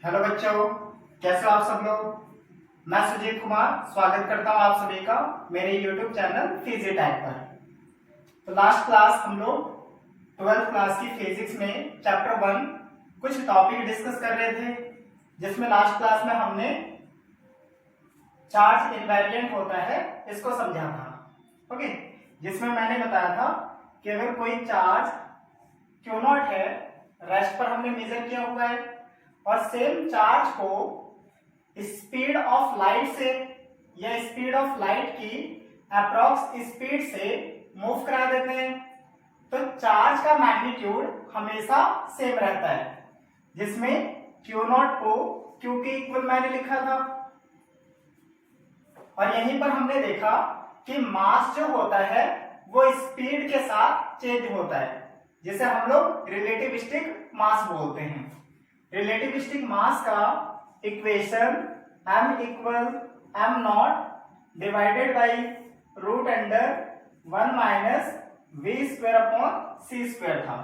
Hello बच्चों, कैसे हो आप सब लोग। मैं सुजीत कुमार स्वागत करता हूं आप सभी का मेरे YouTube चैनल फिजी टैग पर। तो लास्ट क्लास हम लोग 12th क्लास की फिजिक्स में चैप्टर 1 कुछ टॉपिक डिस्कस कर रहे थे, जिसमें लास्ट क्लास में हमने चार्ज इनवेरिएंट होता है इसको समझा था। ओके, जिसमें मैंने बताया था कि अगर कोई चार्ज Q0 है, रेस्ट पर हमने मेजर किया हुआ है, और सेम चार्ज को स्पीड ऑफ लाइट से या स्पीड ऑफ लाइट की अप्रॉक्स स्पीड से मूव करा देते हैं, तो चार्ज का मैग्नीट्यूड हमेशा सेम रहता है, जिसमें Q0 को Q के इक्वल मैंने लिखा था। और यहीं पर हमने देखा कि मास जो होता है वो स्पीड के साथ चेंज होता है, जिसे हम लोग रिलेटिविस्टिक मास बोलते हैं। रिलेटिविस्टिक मास का equation m equal m not divided by root under 1 minus v square upon c square था।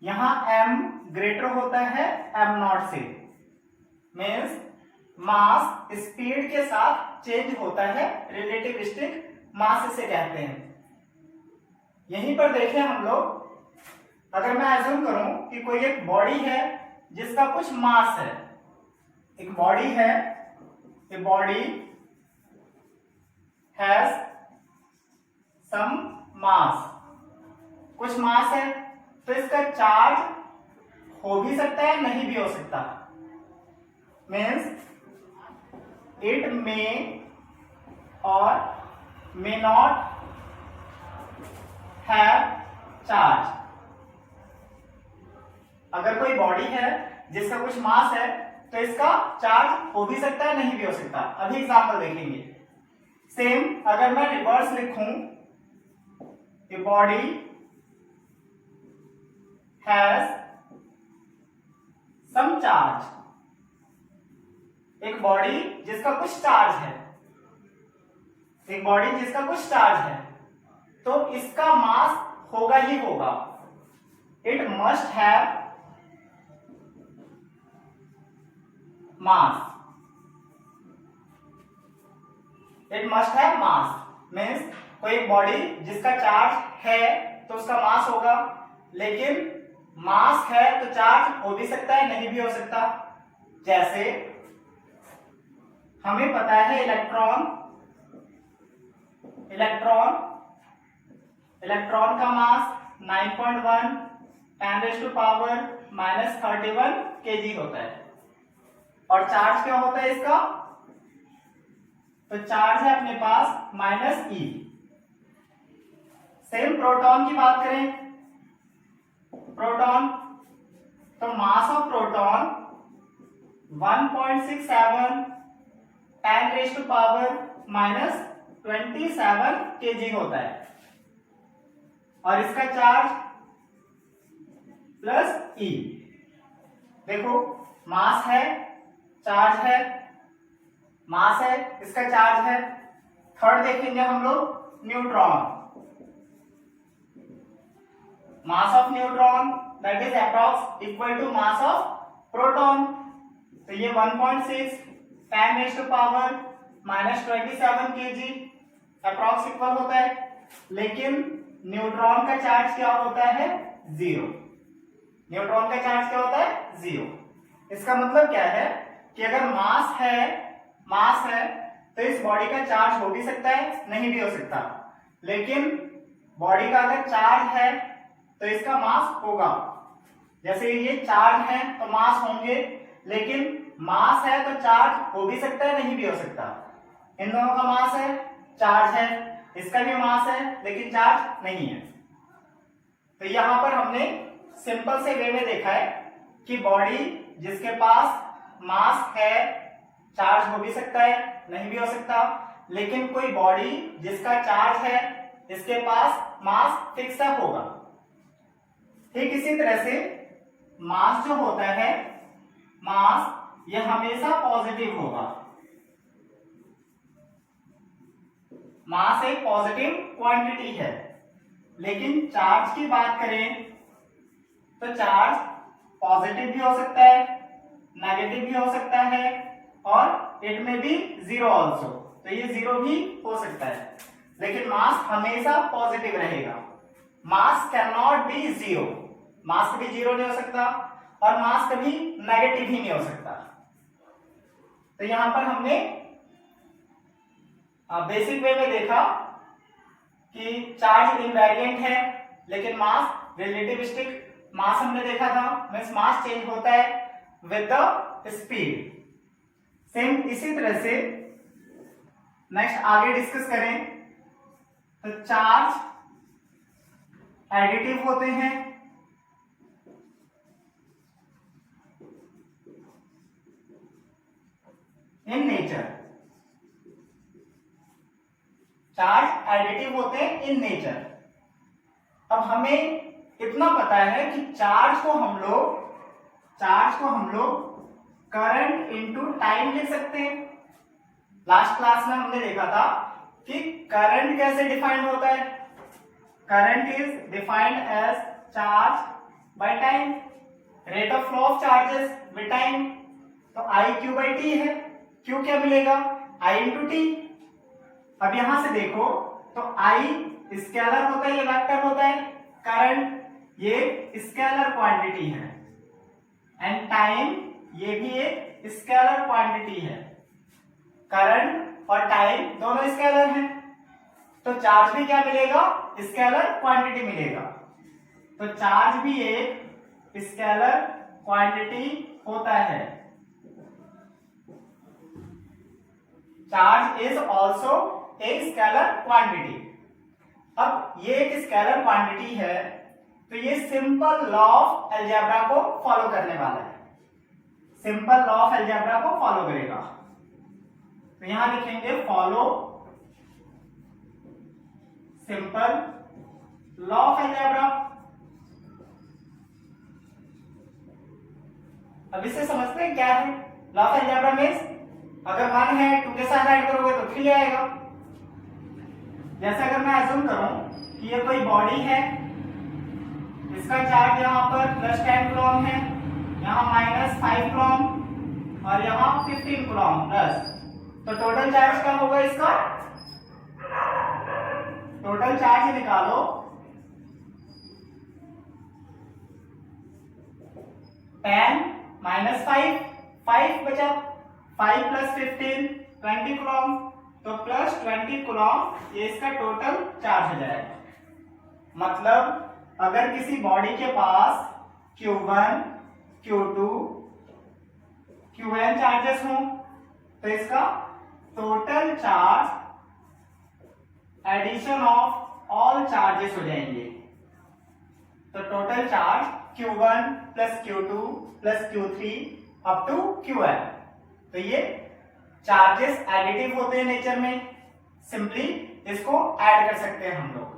यहां m ग्रेटर होता है m नॉट से, मीन्स मास स्पीड के साथ चेंज होता है, रिलेटिविस्टिक मास इसे कहते हैं। यहीं पर देखें हम लोग, अगर मैं एज्यूम करूं कि कोई एक बॉडी है जिसका कुछ मास है, एक बॉडी है, ए बॉडी हैज सम मास, कुछ मास है, तो इसका चार्ज हो भी सकता है, नहीं भी हो सकता। मीन्स इट मे और मे नॉट हैव चार्ज। अगर कोई बॉडी है जिसका कुछ मास है, तो इसका चार्ज हो भी सकता है, नहीं भी हो सकता। अभी एग्जांपल देखेंगे। सेम अगर मैं रिवर्स लिखूं, a body has some charge, एक बॉडी जिसका कुछ चार्ज है, एक बॉडी जिसका कुछ चार्ज है, तो इसका मास होगा ही होगा। It must have mass, it must have mass. Means कोई बॉडी जिसका चार्ज है तो उसका मास होगा, लेकिन मास है तो चार्ज हो भी सकता है, नहीं भी हो सकता। जैसे हमें पता है इलेक्ट्रॉन का मास 9.1 10⁻⁻31 kg होता है। और चार्ज क्या होता है इसका? तो चार्ज है अपने पास -e। सेम प्रोटॉन की बात करें, प्रोटॉन, तो मास ऑफ प्रोटॉन 1.67 10⁻⁻27 kg होता है, और इसका चार्ज +e। देखो, मास है, चार्ज है, मास है, इसका चार्ज है। थर्ड देखेंगे हम लोग, neutron. Mass of neutron that is approx equal to mass of proton. तो ये 1.6 10⁻⁻27 kg अप्रॉक्स इक्वल होता है, लेकिन न्यूट्रॉन का चार्ज क्या होता है? 0। न्यूट्रॉन का चार्ज क्या होता है? 0। इसका मतलब क्या है कि अगर मास है तो इस बॉडी का चार्ज हो भी सकता है, नहीं भी हो सकता। लेकिन बॉडी का अगर चार्ज है तो इसका मास होगा। जैसे ये चार्ज है तो मास होंगे, लेकिन मास है तो चार्ज हो भी सकता है, नहीं भी हो सकता। इन दोनों का मास है, चार्ज है, इसका भी मास है, लेकिन चार्ज नहीं है। तो यहां पर हमने सिंपल से वे में देखा है कि बॉडी जिसके पास मास है, चार्ज हो भी सकता है, नहीं भी हो सकता। लेकिन कोई बॉडी जिसका चार्ज है, इसके पास मास फिक्स होगा। ठीक इसी तरह से मास जो होता है, मास यह हमेशा पॉजिटिव होगा। मास एक पॉजिटिव क्वांटिटी है, लेकिन चार्ज की बात करें तो चार्ज पॉजिटिव भी हो सकता है, नेगेटिव भी हो सकता है और इट में बी जीरो ऑल्सो, तो ये जीरो भी हो सकता है, लेकिन मास हमेशा पॉजिटिव रहेगा। Mass can not be zero, mass कभी जीरो नहीं हो सकता और मास कभी नेगेटिव ही नहीं हो सकता। तो यहां पर हमने बेसिक वे में देखा कि चार्ज इनवेरिएंट है लेकिन मास रिलेटिविस्टिक। मास हमने देखा था, मींस मास चेंज होता है विद द स्पीड। सेम इसी तरह से नेक्स्ट आगे डिस्कस करें तो चार्ज एडिटिव होते हैं, इन नेचर। चार्ज एडिटिव होते हैं इन नेचर। अब हमें इतना पता है कि चार्ज को हम लोग करंट इनटू टाइम लिख सकते हैं। लास्ट क्लास में हमने देखा था कि करंट कैसे डिफाइंड होता है। Current is defined as charge by time, rate of flow of charges with time. तो आई क्यू बाई टी है, क्यू क्या मिलेगा, आई इंटू टी। अब यहां से देखो तो आई स्केलर होता है, ये वेक्टर होता है। करंट ये स्केलर क्वांटिटी है एंड टाइम ये भी एक स्केलर क्वांटिटी है। करंट और टाइम दोनों स्केलर हैं, तो चार्ज भी क्या मिलेगा, स्केलर क्वांटिटी मिलेगा। तो चार्ज भी एक स्केलर क्वांटिटी होता है। Charge is also a scalar quantity. अब ये एक स्केलर क्वांटिटी है तो ये सिंपल लॉ ऑफ अलजेब्रा को फॉलो करने वाला है, सिंपल लॉ ऑफ अलजेब्रा को फॉलो करेगा। तो यहां लिखेंगे follow simple law of algebra. अब इससे समझते हैं क्या है लॉ ऑफ अलजेब्रा मींस अगर 1 है 2 के साथ ऐड करोगे तो 3 आएगा। जैसे अगर मैं अज्यूम करूं कि ये कोई बॉडी है, इसका चार्ज यहाँ पर +10 कूलम है, यहाँ -5 कूलम और यहाँ 15 कूलम प्लस, तो टोटल चार्ज क्या होगा इसका, टोटल चार्ज निकालो 10 -5, 5 बचा, 5 + 15 20 कूलम, तो +20 कूलम ये इसका टोटल चार्ज हो जाएगा। मतलब अगर किसी बॉडी के पास Q1, Q2, Qn चार्जेस हों तो इसका total charge addition of all charges हो जाएंगे। तो total charge Q1 + Q2 + Q3 up to Qn। तो ये चार्जेस एडिटिव होते हैं नेचर में, सिंपली इसको ऐड कर सकते हैं हम लोग।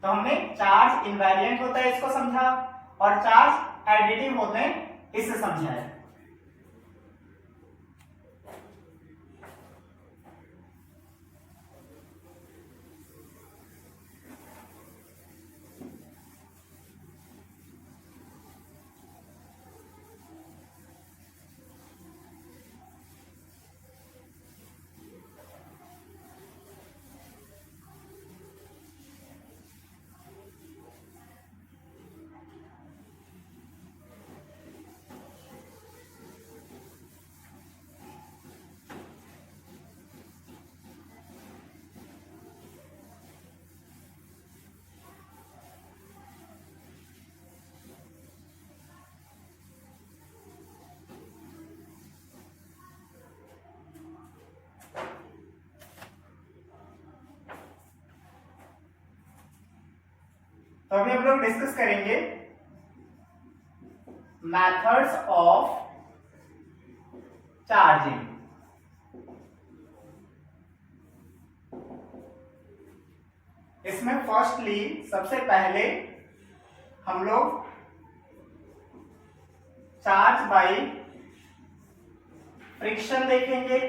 तो हमने चार्ज इनवेरिएंट होता है इसको समझा और चार्ज एडिटिव होते हैं इसे समझा है। तो अभी हम लोग डिस्कस करेंगे मेथड्स ऑफ चार्जिंग। इसमें फर्स्टली सबसे पहले हम लोग चार्ज बाय फ्रिक्शन देखेंगे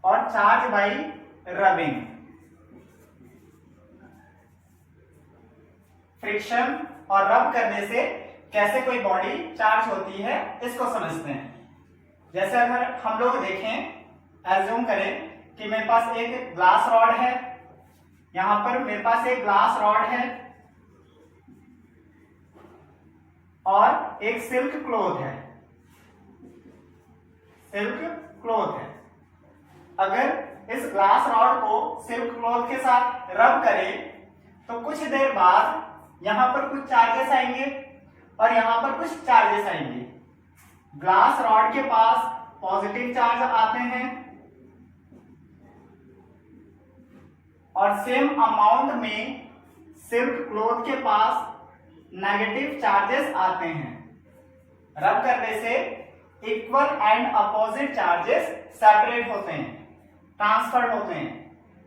और चार्ज बाय रबिंग। फ्रिक्शन और रब करने से कैसे कोई बॉडी चार्ज होती है इसको समझते हैं। जैसे अगर हम लोग देखें, एज्यूम करें कि मेरे पास एक ग्लास रॉड है, यहां पर मेरे पास एक ग्लास रॉड है और एक सिल्क क्लॉथ है, सिल्क क्लॉथ है। अगर इस ग्लास रॉड को सिल्क क्लॉथ के साथ रब करें तो कुछ देर बाद यहां पर कुछ चार्जेस आएंगे और यहां पर कुछ चार्जेस आएंगे। ग्लास रॉड के पास पॉजिटिव चार्ज आते हैं और सेम अमाउंट में सिल्क क्लॉथ के पास नेगेटिव चार्जेस आते हैं। रब करने से equal and opposite charges separate होते हैं, ट्रांसफर होते हैं।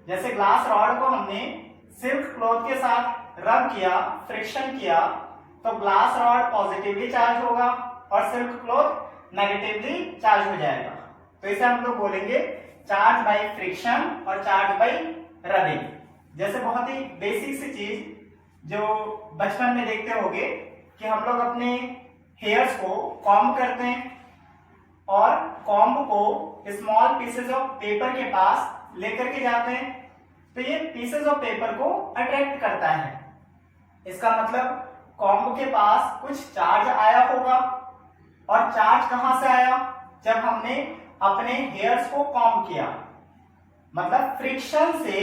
जैसे ग्लास रॉड को हमने सिल्क क्लॉथ के साथ रब किया, फ्रिक्शन किया, तो ग्लास रॉड पॉजिटिवली चार्ज होगा और सिल्क क्लॉथ नेगेटिवली चार्ज हो जाएगा। तो इसे हम लोग बोलेंगे चार्ज बाय फ्रिक्शन और चार्ज बाय रबिंग। जैसे बहुत ही बेसिक सी चीज जो बचपन में देखते होंगे कि हम लोग अपने हेयर्स को कॉम्ब करते हैं और कॉम्ब को स्मॉल पीसेस ऑफ पेपर के पास लेकर के जाते हैं, तो ये पीसेस ऑफ पेपर को अट्रैक्ट करता है। इसका मतलब कॉम्ब के पास कुछ चार्ज आया होगा और चार्ज कहां से आया? जब हमने अपने हेयर्स को कॉम्ब किया, मतलब फ्रिक्शन से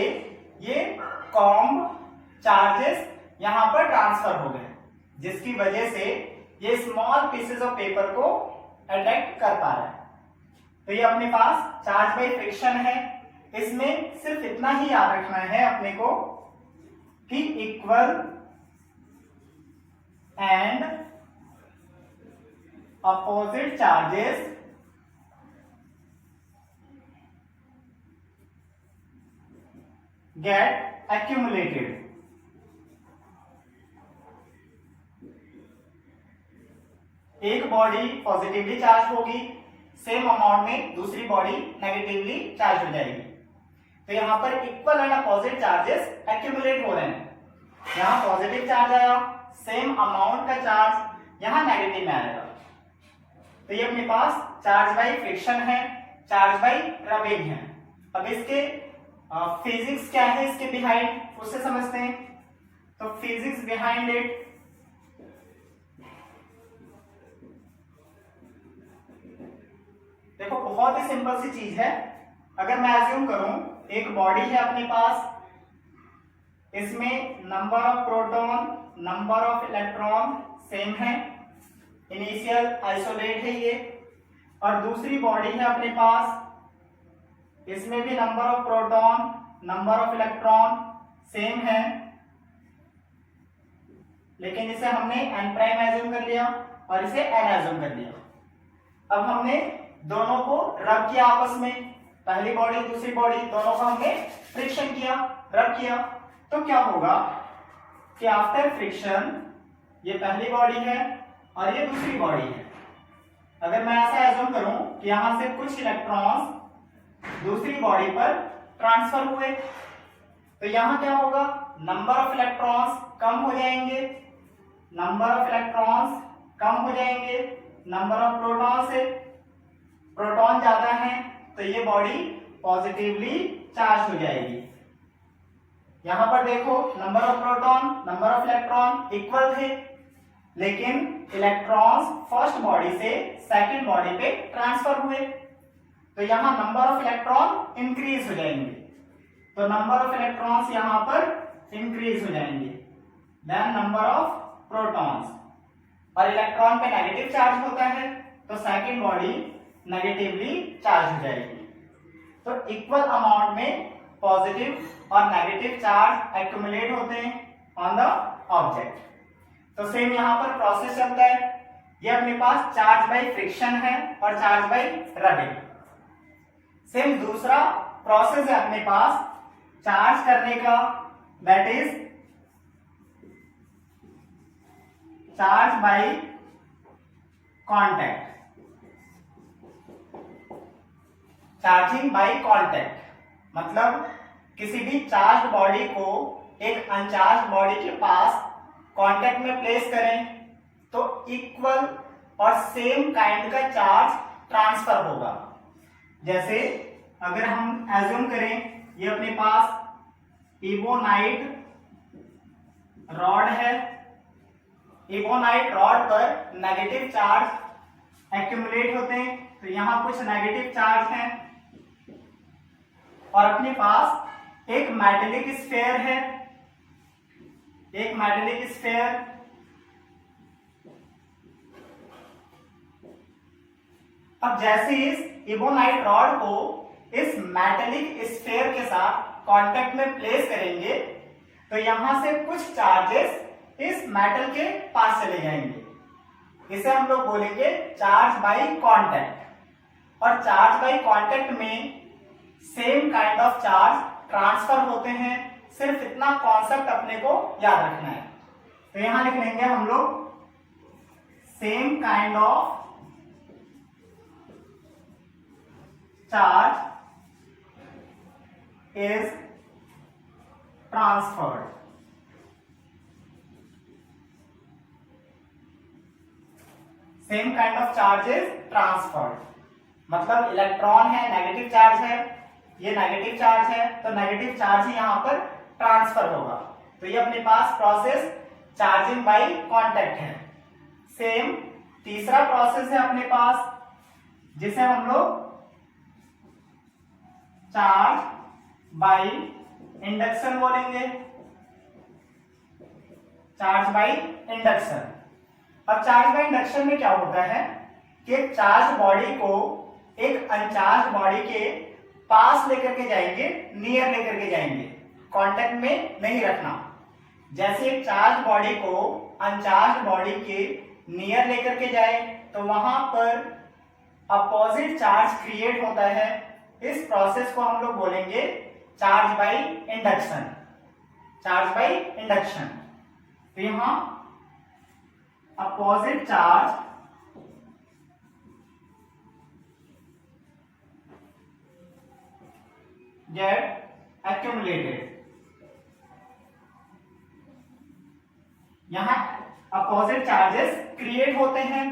ये कॉम्ब चार्जेस यहां पर ट्रांसफर हो गए, जिसकी वजह से ये स्मॉल पीसेस ऑफ पेपर को अट्रैक्ट कर पा रहा है। तो ये अपने पास चार्ज बाय फ्रिक्शन है। इसमें सिर्फ इतना ही याद रखना है अपने को कि equal and opposite charges get accumulated। एक बॉडी पॉजिटिवली चार्ज होगी, सेम अमाउंट में दूसरी बॉडी नेगेटिवली चार्ज हो जाएगी। तो यहां पर equal and opposite charges accumulate हो रहे हैं। यहां पॉजिटिव चार्ज आया, सेम अमाउंट का चार्ज यहां नेगेटिव में आएगा। तो ये अपने पास चार्ज बाय फ्रिक्शन है, चार्ज बाय रबिंग है। अब इसके फिजिक्स क्या है इसके बिहाइंड, उससे समझते हैं। तो फिजिक्स बिहाइंड इट, देखो बहुत ही सिंपल सी चीज है। अगर मैं एज्यूम करूं एक बॉडी है अपने पास, इसमें number of proton, number of electron same है, इनिशियल आइसोलेट है ये, और दूसरी बॉडी है अपने पास, इसमें भी number of proton, number of electron same है, लेकिन इसे हमने n प्राइम एज्यूम कर लिया और इसे n एज्यूम कर लिया। अब हमने दोनों को रब किया आपस में, पहली बॉडी दूसरी बॉडी दोनों को हमने फ्रिक्शन किया, रब किया। तो क्या होगा कि आफ्टर फ्रिक्शन ये पहली बॉडी है और ये दूसरी बॉडी है। अगर मैं ऐसा एज्यूम करूं कि यहां से कुछ इलेक्ट्रॉन्स दूसरी बॉडी पर ट्रांसफर हुए, तो यहां क्या होगा? नंबर ऑफ इलेक्ट्रॉन्स कम हो जाएंगे, नंबर ऑफ इलेक्ट्रॉन्स कम हो जाएंगे नंबर ऑफ प्रोटॉन से। प्रोटॉन ज्यादा है तो ये बॉडी पॉजिटिवली चार्ज हो जाएगी। यहां पर देखो number of proton, number of electron equal थे, लेकिन इलेक्ट्रॉन्स फर्स्ट बॉडी से सेकंड बॉडी पे ट्रांसफर हुए, तो यहां नंबर ऑफ इलेक्ट्रॉन इंक्रीज हो जाएंगे। तो नंबर ऑफ इलेक्ट्रॉन्स यहां पर इंक्रीज हो जाएंगे, देन नंबर ऑफ प्रोटॉन्स, और इलेक्ट्रॉन पे नेगेटिव चार्ज होता है तो सेकंड बॉडी नेगेटिवली चार्ज हो जाएगी। तो इक्वल अमाउंट में पॉजिटिव और नेगेटिव चार्ज एक्यूमुलेट होते हैं ऑन द ऑब्जेक्ट। तो सेम यहां पर प्रोसेस चलता है। ये अपने पास चार्ज बाय फ्रिक्शन है और चार्ज बाय रबिंग। सेम दूसरा प्रोसेस है अपने पास चार्ज करने का, that is charge by contact, charging by contact. मतलब किसी भी चार्ज बॉडी को एक अनचार्ज बॉडी के पास कांटेक्ट में प्लेस करें, तो इक्वल और सेम काइंड का चार्ज ट्रांसफर होगा। जैसे अगर हम एज्यूम करें ये अपने पास इबोनाइट रॉड है, इबोनाइट रॉड पर नेगेटिव चार्ज एक्यूमुलेट होते हैं, तो यहां कुछ नेगेटिव चार्ज हैं, और अपने पास एक मेटेलिक स्फीयर है, एक मेटेलिक स्फीयर, अब जैसे इस इबोनाइट रॉड को इस मेटेलिक स्फीयर के साथ कांटेक्ट में प्लेस करेंगे तो यहां से कुछ चार्जेस इस मेटल के पास चले जाएंगे। इसे हम लोग बोलेंगे चार्ज बाय कांटेक्ट। और चार्ज बाय कांटेक्ट में same kind of charge transfer होते हैं। सिर्फ इतना कॉन्सेप्ट अपने को याद रखना है। तो यहां लिख लेंगे हम लोग same kind of charge is transferred। Same kind of charge is transferred, मतलब इलेक्ट्रॉन है, नेगेटिव चार्ज है, ये नेगेटिव चार्ज है, तो नेगेटिव चार्ज ही यहां पर ट्रांसफर होगा। तो ये अपने पास प्रोसेस चार्जिंग बाय कांटेक्ट है। सेम तीसरा प्रोसेस है अपने पास जिसे हम लोग चार्ज बाय इंडक्शन बोलेंगे। Charge by induction. अब चार्ज बाय इंडक्शन में क्या होता है कि एक चार्ज बॉडी को एक अनचार्ज बॉडी के पास लेकर के जाएंगे, नियर लेकर के जाएंगे, कांटेक्ट में नहीं रखना। जैसे एक चार्ज बॉडी को अनचार्ज बॉडी के नियर लेकर के जाए तो वहां पर अपोजिट चार्ज क्रिएट होता है। इस प्रोसेस को हम लोग बोलेंगे charge by induction. Charge by induction. तो यहां अपोजिट चार्ज गेट एक्यूमुलेटेड। यहां अपोजिट चार्जेस क्रिएट होते हैं,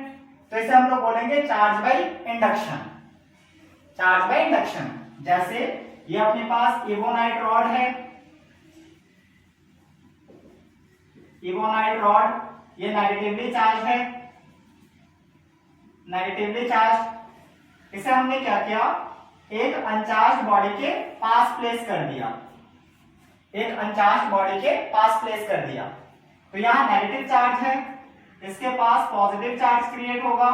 तो इसे हम लोग बोलेंगे charge by induction. Charge by induction. जैसे ये अपने पास इबोनाइट रॉड है, इबोनाइट रॉड ये नेगेटिवली चार्ज है, नेगेटिवली चार्ज। इसे हमने क्या किया, एक अनचार्ज बॉडी के पास प्लेस कर दिया, एक अनचार्ज बॉडी के पास प्लेस कर दिया। तो यहां नेगेटिव चार्ज है, इसके पास पॉजिटिव चार्ज क्रिएट होगा,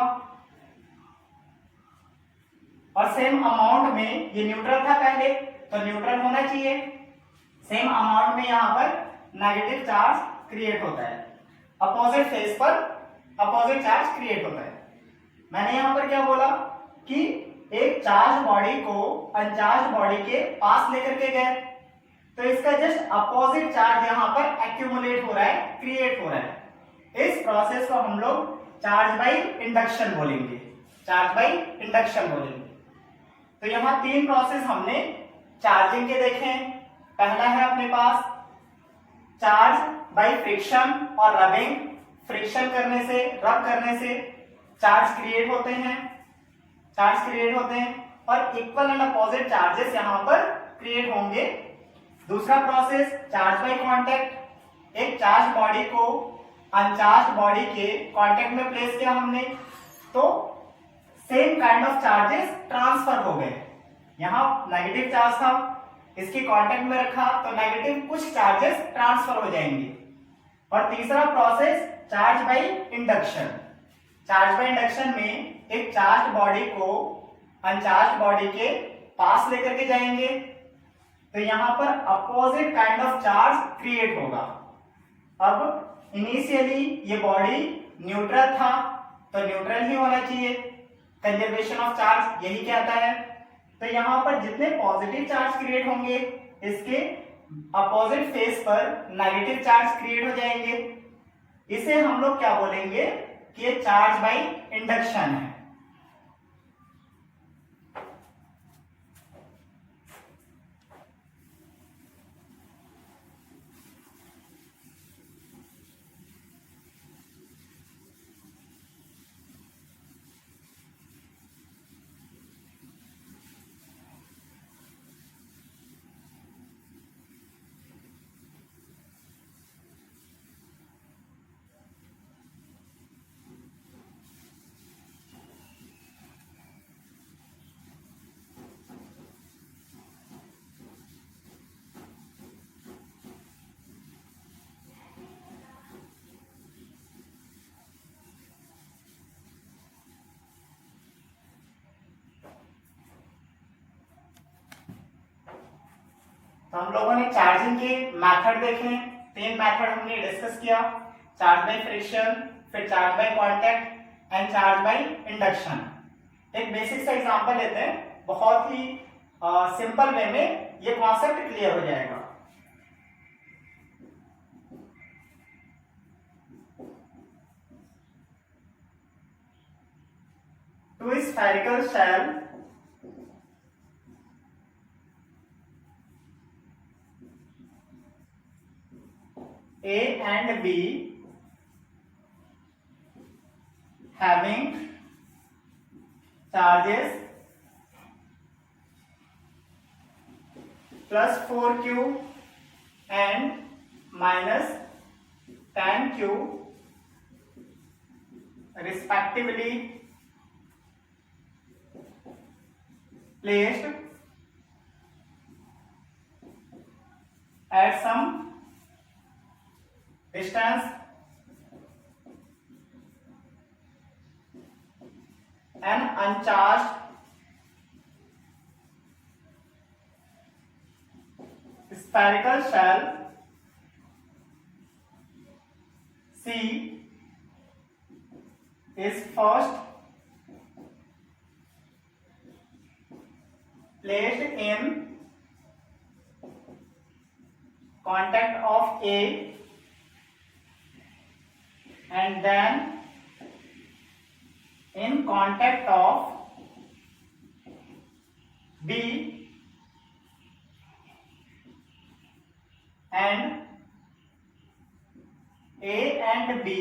और सेम अमाउंट में ये न्यूट्रल था पहले तो न्यूट्रल होना चाहिए, सेम अमाउंट में यहां पर नेगेटिव चार्ज क्रिएट होता है। अपोजिट फेस पर अपोजिट चार्ज क्रिएट होता है। मैंने यहां पर क्या बोला कि एक चार्ज बॉडी को अनचार्ज बॉडी के पास लेकर के गए तो इसका जस्ट अपोजिट चार्ज यहां पर एक्यूमुलेट हो रहा है, क्रिएट हो रहा है। इस प्रोसेस को हम लोग चार्ज बाय इंडक्शन बोलेंगे, चार्ज बाय इंडक्शन बोलेंगे। तो यहां तीन प्रोसेस हमने चार्जिंग के देखे हैं। पहला है अपने पास चार्ज बाय फ्रिक्शन और रबिंग। फ्रिक्शन करने से, रब करने से चार्ज क्रिएट होते हैं, चार्ज क्रिएट होते हैं, और इक्वल एंड अपोजिट चार्जेस यहां पर क्रिएट होंगे। दूसरा प्रोसेस चार्ज बाय कांटेक्ट। एक चार्ज बॉडी को अनचार्ज बॉडी के कांटेक्ट में प्लेस किया हमने तो same kind of charges transfer हो गए। यहां नेगेटिव चार्ज था, इसकी कांटेक्ट में रखा तो नेगेटिव कुछ चार्जेस ट्रांसफर हो जाएंगे। और तीसरा process charge by induction. Charge by induction में एक चार्ज बॉडी को अनचार्ज बॉडी के पास लेकर के जाएंगे तो यहां पर opposite kind of charge create होगा। अब इनिशियली ये बॉडी न्यूट्रल था तो न्यूट्रल ही होना चाहिए, कंजर्वेशन ऑफ चार्ज यही कहता है। तो यहां पर जितने पॉजिटिव चार्ज क्रिएट होंगे इसके अपोजिट फेस पर नेगेटिव चार्ज क्रिएट हो जाएंगे। इसे हम लोग क्या बोलेंगे कि ये चार्ज बाय इंडक्शन है। तो हम लोगों ने चार्जिंग के मेथड देखे, 3 मेथड हमने डिस्कस किया, चार्ज बाय फ्रिक्शन, फिर charge by contact and charge by induction. एक बेसिक सा एग्जांपल लेते हैं, बहुत ही सिंपल वे में ये कॉन्सेप्ट क्लियर हो जाएगा। Two spherical shell A and B having charges plus 4q and minus 10q respectively placed at some distance an uncharged spherical shell C is first placed in contact of A and then in contact of B and A and B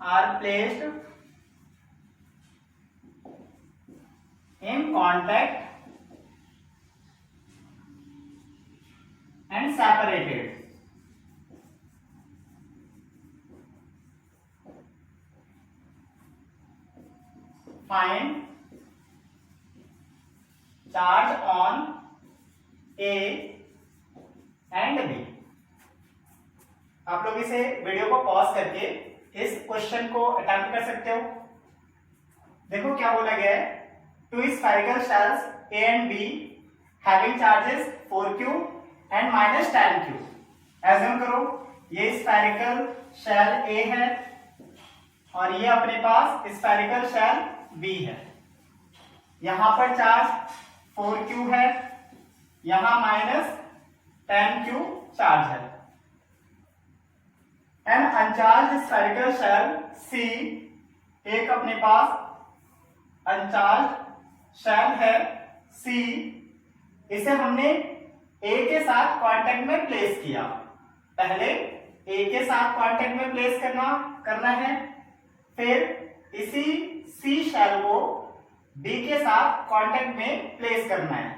are placed in contact and separated. Find charge on A and B. आप लोग इसे video को pause करके इस question को attempt कर सकते हो। देखो क्या बोला गया है, two spherical shells A and B having charges 4q and minus 10q। Assume करो ये स्फेरिकल शेल A है और ये अपने पास स्फेरिकल शेल B है। यहां पर चार्ज 4q है, यहां माइनस 10q चार्ज है। An uncharged spherical shell C, एक अपने पास अनचार्ज शेल है C, इसे हमने A के साथ कांटेक्ट में प्लेस किया। पहले A के साथ कांटेक्ट में प्लेस करना है, फिर इसी C शेल को B के साथ कांटेक्ट में प्लेस करना है।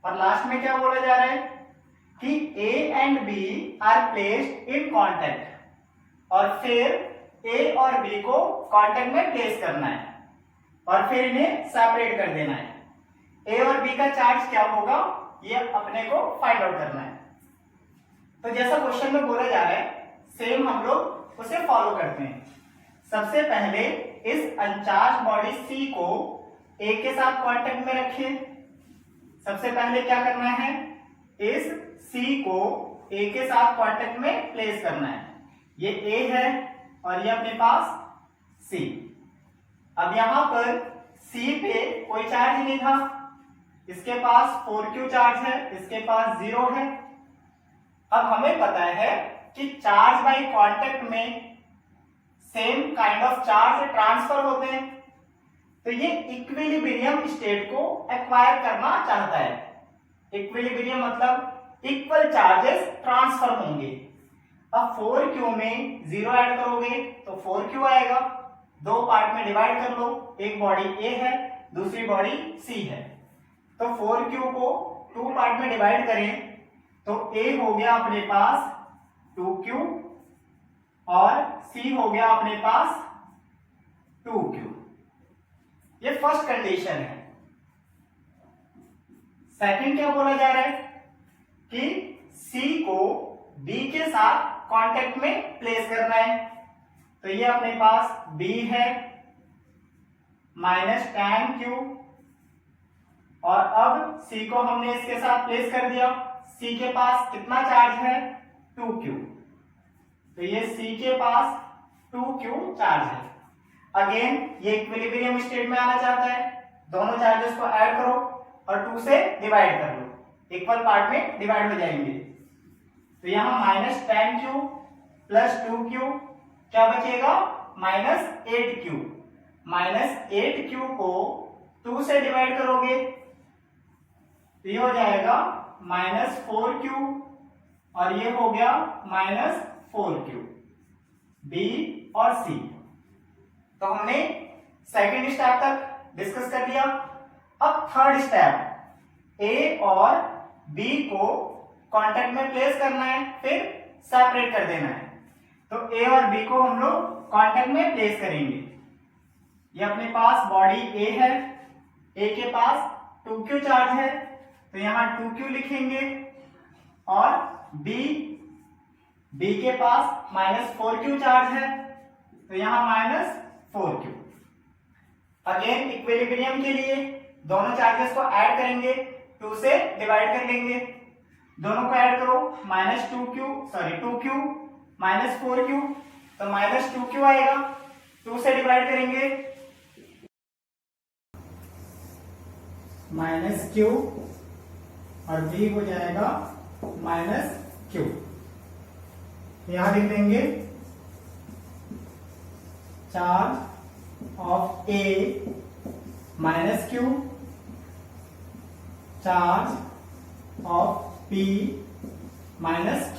और लास्ट में क्या बोला जा रहा है कि A and B are placed in contact, और फिर A और B को कांटेक्ट में प्लेस करना है और फिर इन्हें सेपरेट कर देना है। A और B का चार्ज क्या होगा ये अपने को फाइंड आउट करना है। तो जैसा क्वेश्चन में बोला जा रहा है सेम हम लोग उसे फॉलो करते हैं। सबसे पहले इस अनचार्ज बॉडी C को A के साथ कांटेक्ट में रखें। सबसे पहले क्या करना है, इस C को A के साथ कांटेक्ट में प्लेस करना है। ये A है और ये अपने पास C। अब यहां पर C पे कोई चार्ज नहीं था, इसके पास 4q चार्ज है, इसके पास 0 है। अब हमें पता है कि चार्ज बाय कांटेक्ट में same kind of charge transfer होते हैं, तो ये इक्विलिब्रियम स्टेट को एक्वायर करना चाहता है। इक्विलिब्रियम मतलब इक्वल चार्जेस ट्रांसफर होंगे। अब 4q में 0 ऐड करोगे तो 4q आएगा। दो पार्ट में डिवाइड कर लो, एक बॉडी A है, दूसरी बॉडी C है। तो 4q को 2 पार्ट में डिवाइड करें तो A हो गया अपने पास 2q और C हो गया अपने पास 2q। ये फर्स्ट कंडीशन है। सेकंड क्या बोला जा रहा है कि C को B के साथ कांटेक्ट में प्लेस करना है। तो ये अपने पास B है, -10q और अब C को हमने इसके साथ प्लेस कर दिया। C के पास कितना चार्ज है 2q, तो ये C के पास 2q चार्ज है। अगेन ये इक्विलिब्रियम स्टेट में आना चाहता है, दोनों चार्जेस को ऐड करो और 2 से डिवाइड कर लो, इक्वल पार्ट में डिवाइड हो जाएंगे। तो यहां -10q प्लस 2q क्या बचेगा -8q। -8q को 2 से डिवाइड करोगे तो ये हो जाएगा -4q और ये हो गया -4q। B और C तो हमने सेकंड स्टेप तक डिस्कस कर लिया। अब थर्ड स्टेप A और B को कांटेक्ट में प्लेस करना है, फिर सेपरेट कर देना है। तो A और B को हम लोग कांटेक्ट में प्लेस करेंगे। ये अपने पास बॉडी A है, A के पास 2q चार्ज है, तो यहां 2q लिखेंगे और B के पास -4q चार्ज है, तो यहां -4q। अगेन इक्विलिब्रियम के लिए दोनों चार्जेस को ऐड करेंगे, 2 से डिवाइड कर लेंगे, दोनों को ऐड करो -2q -4q, तो -2q आएगा, 2 से डिवाइड करेंगे -q और b हो जाएगा -q। यहां लिख देंगे charge of A -q, charge of B -q।